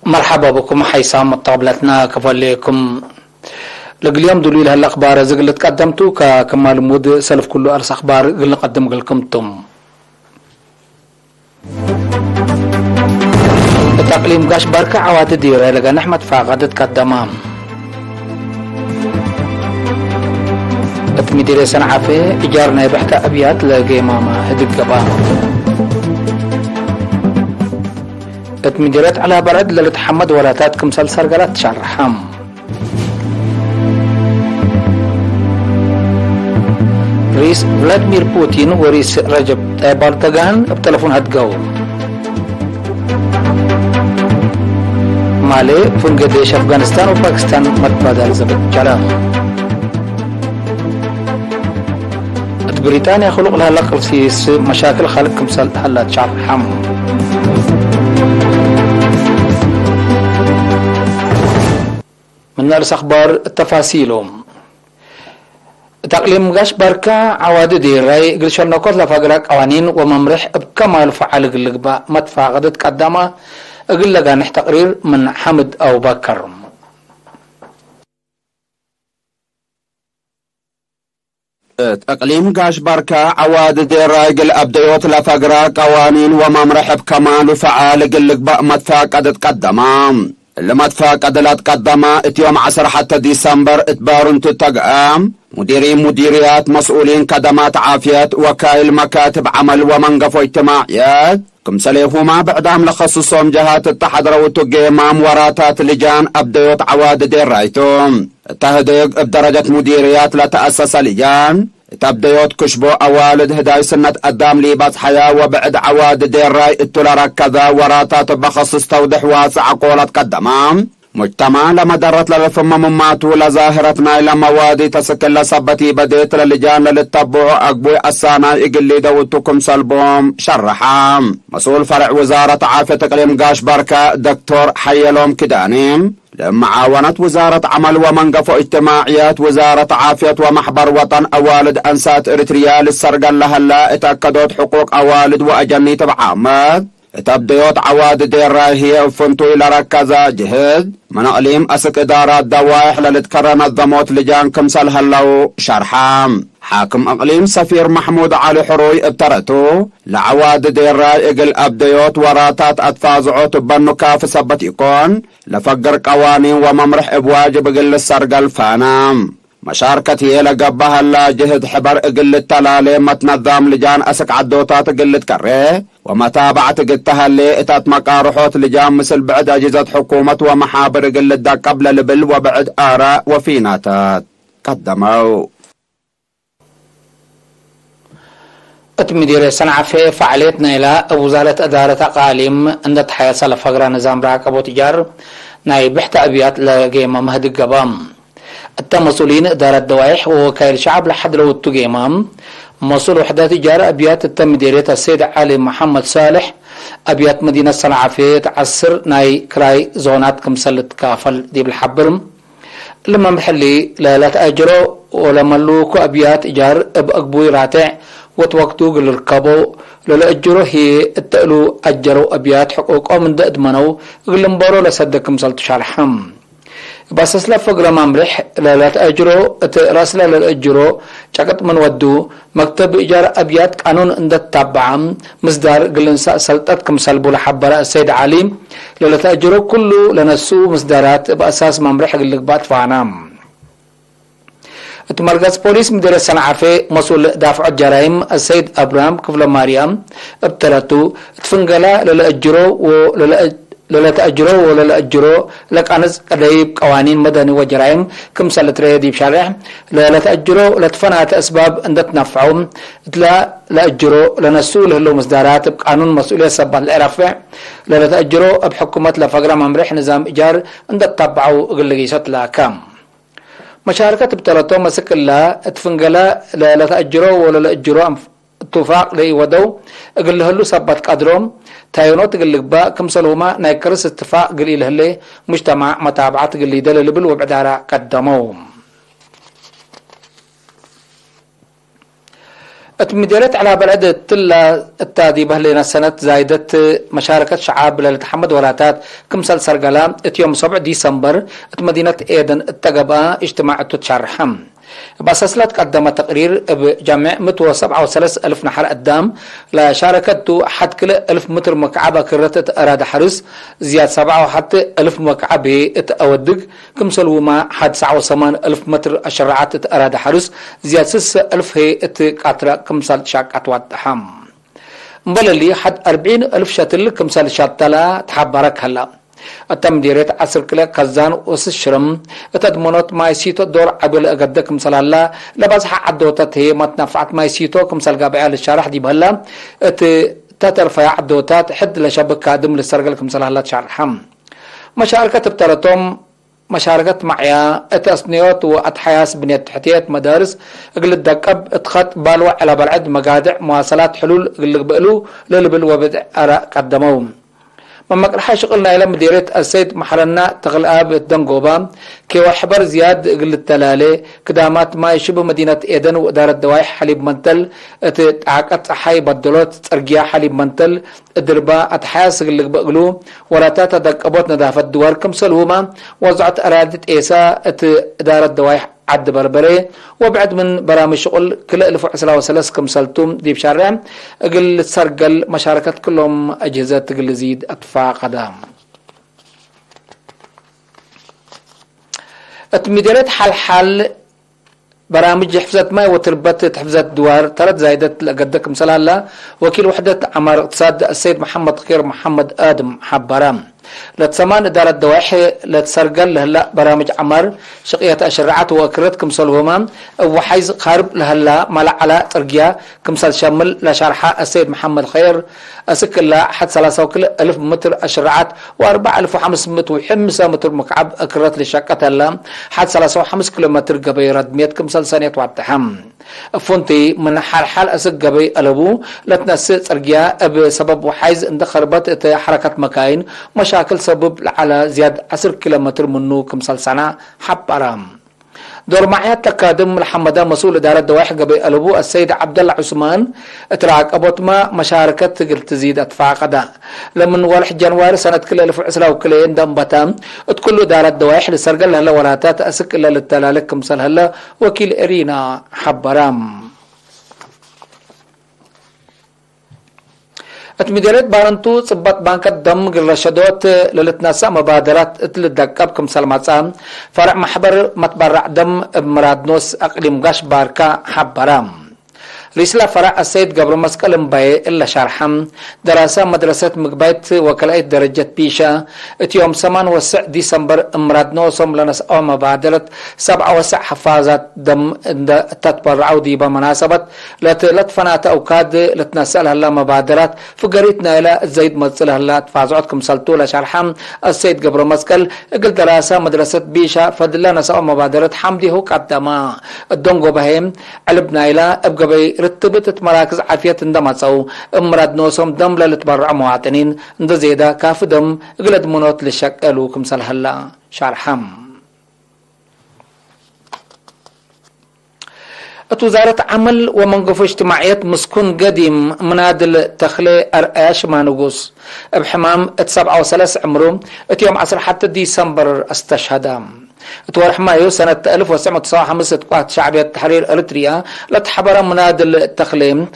مرحبا بكم حيسام طابلتنا كفليكم لقليوم دليل هالأخبار زقلت قدمتو ككمال مود سلف كله أرس أخبار قلنا قدم لكم تم التقليم قاش بركة عواد ديرة لقى نحمد فاقدت قدمام اتمدير سنعة في إجارنا بحتى أبيات لقى ماما هدق قبام اتمديرات على برد للتحمد ولاتاتكم سلسل قلت شرحم رئيس فلاديمير بوتين ورئيس رجب طيب أردوغان بتلفون هتقو مالي فنقديش أفغانستان وباكستان متبادل زبط جلام بريطانيا خلق لها لقل سيس مشاكل خلقكم سلط حلات شرحم من نرس أخبار تفاصيلهم تقليم قاش بركة عواد ديراي قلش النقاط لفقرة قوانين وممرح بكمال فعال قلقبا متفاقدت قدامة قلقا نح تقرير من حمد أو بكر تقليم قاش بركة عواد ديراي قل أبديوت لفقرة قوانين وممرح بكمال فعال قلقبا متفاقدت قدامة لما تفاقد لا تقدم اتيوم 10 ديسمبر اتبارن تتقام مديريات مسؤولين كدمات عافية وكايل مكاتب عمل ومنقف اجتماعيات كم سليهما بعدام لخصصهم جهات التحضر وتقيمام وراتات لجان أبديوت عواد دير رايتوم التهديق بدرجة مديريات لا تأسس لجان تبديوت كشبو أوالد هداي سنة قدام ليباس حياة وبعد عواد دير راي التولارك كذا وراتات بخصص توضح واسع قولة قدمام مجتمع لما درت للفم مماتو لظاهرتنا لما وادي تسكل سبتي بديت للجان للتبع أقبوي السانا إقلي دوتكم سلبوم شرحام مسؤول فرع وزارة عافية تقليم قاش بركة دكتور حيلوم كدانيم لمعاونة وزارة عمل ومنقف اجتماعيات وزارة عافية ومحبر وطن أوالد أنسات إريتريا للسرقل لهلا اتأكدت حقوق أوالد وأجني تبعامات تبديوت عواد دير هي فنتو إلى ركزة جهد من أقليم أسك إدارات دوائح للتكرر نظموت لجان كمسل هلو شرحام حاكم أقليم سفير محمود علي حروي ابترتو لعواد دير إقل أبديوت وراتات أتفازعوت بنو كاف سبت يكون لفقر قوانين وممرح بواجب قل السرقل فانام مشاركة هي لقبها لا جهد حبر اقل التلالي متنظم لجان اسك عدوتات اقل تكره ومتابعة قلتها اللي اتات مقارحوت لجان مثل بعد اجهزة حكومة ومحابر اقل دا قبل لبل وبعد آراء وفيناتات قدموا اتمدير صنعة في فعاليتنا الى وزارة ادارة اقاليم عند حياة لفقرة نظام راكب وتجار ناي بحت ابيات لقيمة مهد القبام التمسؤولين إدارة دوائح ووكايل شعب لحد لو التقيمام مسؤول وحدات تجارة أبيات التمديرية السيد علي محمد صالح أبيات مدينة صنعاء في تعسر ناي كراي زونات كمسلة كافل دي بالحبرم لما محلي لا تأجروا ولما لوكو أبيات إيجار أبقبوي راتع وتوقتو قل الركبو للا أجروا هي التقلو أجروا أبيات حقوق من دأدمنو قل مبارو لصدق كمسلة شارحم بس اسلا فقرة ممرح لا تأجروا راسلا للأجروا شاكت من ودو مكتب إيجار أبيات قانون عند التابعام مصدر قلنسا سلطتكم سلبو لحبراء السيد عليم لا تأجروا كله لنسو مصدرات بأساس ممرح قلقبات فانام مركز بوليس مدير الصنعة في مسؤول دافع الجرائم السيد أبراهيم كفل مريم ابتلتو تفنقلا للأجروا لا تأجروا ولا أجروا لك أنس قريب قوانين مدني وجرائم كم سلة ريدي بشرح لا تأجروا لا تفنات أسباب أن تنفعهم لا أجروا لنسول له مصدرات بقانون مسؤولية سبب الرفع لا تأجروا بحكومة لفقرة ممرح نظام إيجار أن تتبعوا قلقيسات لا كام مشاركة بتلاتو مسك الله تفنقلا لا تأجروا ولا أجروا اتفاق لي ودو اقل له سبت قدرهم تايونوت قلق با كم سلوما نايكرس اتفاق قليل هلي مجتمع متابعات قلي دلل بل وبعدارا قدموهم اتمديرت على بلد تلا التادي بهلنا سنة زايدت مشاركة شعاب للتحمد وراتات كمسال سرقلا اتيوم 7 ديسمبر اتمدينة ايدن التقبا اجتماع تتشرحم بأساسلات قدم تقرير بجامع 137 ألف نحر قدام لشاركته حد كل 1000 متر مكعب كرت أراد حرس زياد 7 حتى 1000 مكعب أودق كمسل وما حد 9 ألف متر الشرعات أراد حرس زياد 6 ألف هي قطرة كمسل شاكات واتحام مبللي حد 40 ألف شاتل كمسل شاتلا تحبرك هلا التمديرات عصر كلا كزان وسشرم اتدمونات مايسيتو دور عبل اقدك مثال الله لبازح عدوتات هي متنفعت مايسيتو كمثال قابعي للشارح دي بهلا تترفع عدوتات حد لشبك كادم للسرقل كمثال الله تشارحم مشاركة بترتم مشاركة معيا اتأسنيات واتحياس بنية تحتيات مدارس اقل الدقب اتخط بالوع على بالعد مقادع مواصلات حلول اقل بقلو للبل وبدع اراء قدموهم مما قرحة شغلنا إلى مديرية السيد محرنا تغلقاب الدنقوبة كي وحبر زياد قل التلالي كدامات ما يشبه مدينة إيدن وإدارة دوايح حليب منتل اتعاقت حي بدلوت ترقيا حليب منتل الدرباء اتحاس قل بقلو وراتات دقبوت نظافة دوار كمسلوما وضعت أرادة إيسا إدارة دوايح عد بربري وبعد من برامج شغل كل 1013 كمسلتم دي بشارع اقل سرقل مشاركة كلهم اجهزة تقل زيد اطفاء قدام اتمديرت حال برامج حفظت ماء وتربت حفظت دوار 3 زايدت لقدك مثال الله وكيل وحدة عمار اقتصاد السيد محمد خير محمد آدم حبرام لتسمان إدارة دواحي لتسرقل لهلا برامج عمر شقية أشرعات وأكرت كمسال هما وحيز خارب لهلا ملع على ترقيا كمسال شامل لشارحة السيد محمد خير أسك الله حد 3000 متر أشرعات و4500 وحمسة متر مكعب أكرت لشقة هلا حد 35 كيلومتر قبيرة 100 كمسال ثانية وعبتحم فونتي من حال أسك قبي ألبو لتنسي ترقيا بسبب وحيز اندخربت حركة مكاين مشاكل سبب على زياد 10 كيلومتر منه كمسال سنة حبرام دور معيات تقادم محمد مسؤول إدارة دواحي قبي ألبو السيد عبد الله عثمان اتراك أبوت ما مشاركة تقل تزيد أدفاع قدا لمن 1 جنواري سنة كل 1010 وكلين دم بتام اتكلوا إدارة دواحي لسرقل هلا وراتات أسك إلا للتلالك كمسال هلا وكيل إرينا حبرام اتمديرت بارنتو صبت بانك الدم قرشدوت للتناسى مبادرات اتلدقب كمسال مصام فرع محبر متبرع دم مرادنوس اقليم غاش باركا حبرام رسالة فرع السيد قبر مسكال مباي إلا شرحم دراسة مدرسة مقبايت وكلاية درجة بيشا اتيوم 8 ديسمبر امرادنوسم لنس او مبادرة 7 حفاظات دم تتبرعو دي بمناسبة لتفنات اوكاد لتنسأل هلا مبادرات فقريتنا الى الزيد متصل هلا تفازعتكم سلطو لشرحم السيد قبر مسكال اقل دراسة مدرسة بيشا فدلا نس او مبادرة حمدي هو قدما الدنقو بهم علبنا الى ابقى بي رتبت مراكز عافية اندمصو امراد نوسم دم للتبرع مواطنين اند زيدا كاف دم اقلد منوت للشكلو كمسال هلا شارحم وزارة عمل ومنقف اجتماعيات مسكون قديم منادل تخلي ارقاش مانوغوس بحمام 37 عمرو اتيوم 10 حتى ديسمبر استشهدام تورح مايو سنة 1995 قوات شعبية تحرير أريتريا لتحبر منادل التخليم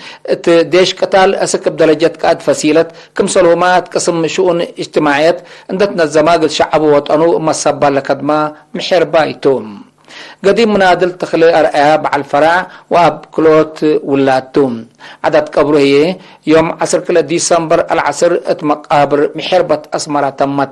ديش قتال أسكب درجة قاد فسيلة كم سلومات قسم شؤون اجتماعيات عندتنا الزماق الشعب وطنو مصبا لكدما محير بايتوم قديم منادل تخلي أرقاب على الفرع واب كلوت ولاتوم عدد قبره يوم 10 كلا ديسمبر العصر مقابر محربة أسمرة تمت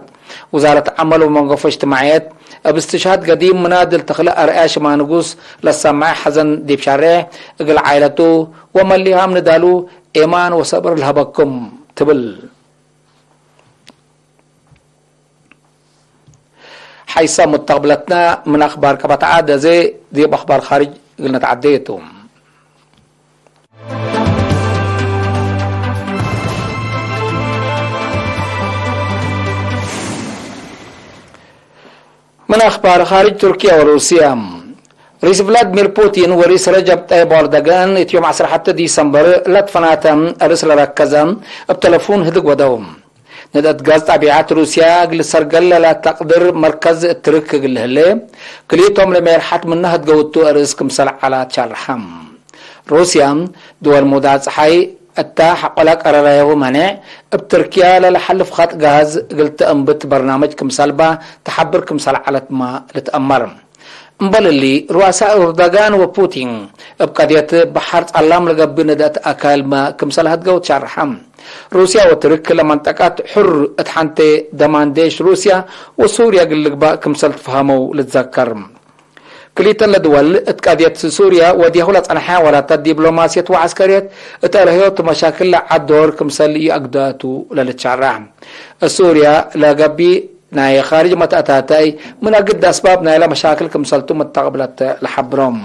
وزارة عمل ومنقف اجتماعيات باستشهاد قديم منادل تخلق أرقاش مانقوس للسماع حزن ديب شارع اقل عائلته ومليها من دالو إيمان وصبر لهبكم تبل حيث متقبلتنا من أخبار كبتعاد زي دي بأخبار خارج قلنا تعديتهم من أخبار خارج تركيا وروسيا رئيس فلاديمير بوتين ورئيس رجب طيب أردوغان يوم 10 ديسمبر لتفناتم أرسل ركزا بتلفون هدق ودوم ندت غاز طبيعات روسيا قل سرقل لا تقدر مركز الترك قل هلي كليتهم لما يرحت منها تقوتو أرزكم سلع على تشارحم روسيا دول مدات صحي التا حقلك أررايو منع بتركيا لحلف خط غاز قلت أنبت برنامج كمسالبا تحبر كمسلع على ما لتأمر مبل اللي رؤساء أردوغان وبوتين بقضية بحر علام لقب ندات أكال ما كمسال هتقو تشارحم روسيا وترك لمنطقات حر اتحنتي دمانديش روسيا وسوريا قلق با كمسال تفهمو لتذكر كليتا لدول اتقادية سوريا وديهو لتنحا ولا دبلوماسية وعسكرية اتالهيوت مشاكل عدور كمسال يقداتو للتشارحم سوريا لقبي ناي خارج متأتاتي من أجد أسباب نايلا مشاكل كمسلتو متقبلت لحبرم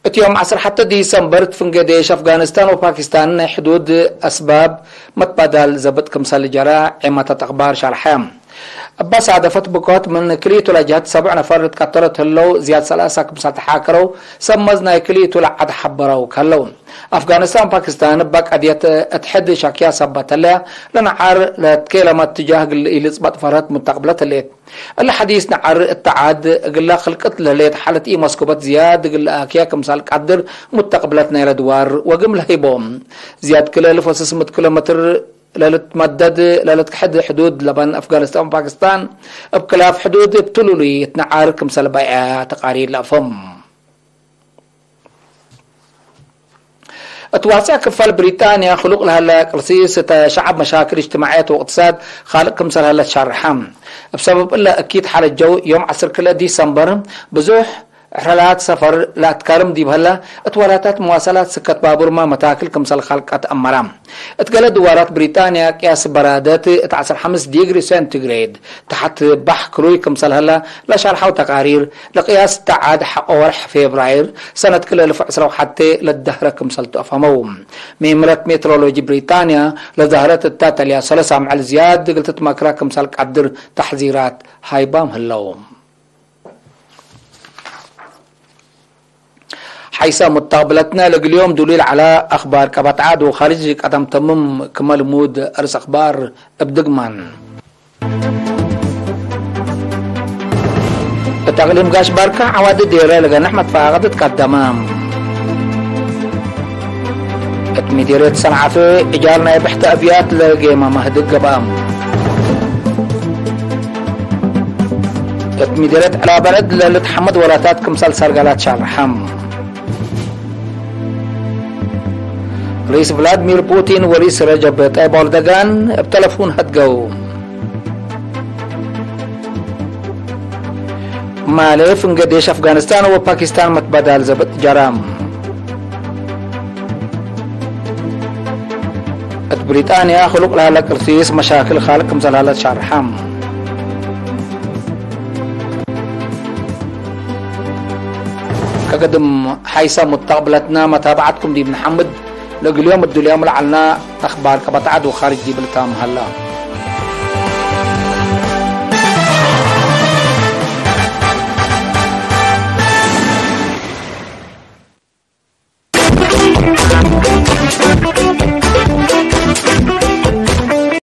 اتيوم 10 ديسمبر تفنقديش أفغانستان وباكستان حدود أسباب متبادل زبط كمسل جرا عمة تخبار شرحام بس عدفت بكوت من كليتو لجهات 7 نفر تكترت هلو زياد 3 كمسل تحاكرو سمزنا كليتو لعد حبرو كهلو أفغانستان باكستان باك أديت أتحد شاكيا سبت لها لنعار لتكيلمة تجاه اللي صبت فرات متقبلت الليت الحديث نعار التعاد قلا خلقت لليت حالة إيه مسكوبات زياد قلا أكيا كمسال قدر متقبلتنا إلى دوار وقم لهيبوم زياد كلا 1600 كيلومتر لتمدد لتحد حدود لبن أفغانستان وباكستان بكلاف حدود بتلولي تنعار كمسال بيع تقارير لأفهم اتواسع كفال بريطانيا خلق لها قرصيص شعب مشاكل اجتماعية واقتصاد خالق كمسر هلا تشرحم بسبب إلا أكيد حال الجو يوم 10 ديسمبر بزوح رحلات سفر لا تكرم دي بهلا اتولاتات مواصلات سكت بابور ما متاكل كمسل خلقات أمرام اتقال دوارات بريطانيا قياس برادات 15 ديجري سنتيغريد تحت بح كروي كمسل هلا لا شرحوا تقارير لقياس تعاد حق ورح فبراير سنة كل 10 حتى للدهرة كمسل تفهموهم ميمرت ميترولوجي بريطانيا لظهرت التاتليا 3 مع الزياد قلت تماكرا كمسل قدر تحذيرات هايبام هلوم حيث متقبلتنا اليوم دليل على أخبار كبتعاد وخارج قدم تمم كمال مود أرس أخبار بدقمان التقليم قاش باركة عواد ديرة لقى أحمد فاغدت قدمام اتمديريت صنعفي إجارنا بحت أبيات لقيمة مهدق قبام اتمديريت على بلد لتحمد ولاتات كمسال سرقالات شرحم رئيس فلاديمير بوتين ورئيس رجب طيب أردوغان بتلفون هتقو مالف انقديش أفغانستان وباكستان متبادل زبط جرام بريطانيا خلق لها لقرصيص مشاكل خالق كمسلالة شرحم كقدم حيث متقبلتنا متابعتكم دي بن محمد لقى اليوم الدنيا ملعنا أخبار كبتعد وخارج دي بلتام هلا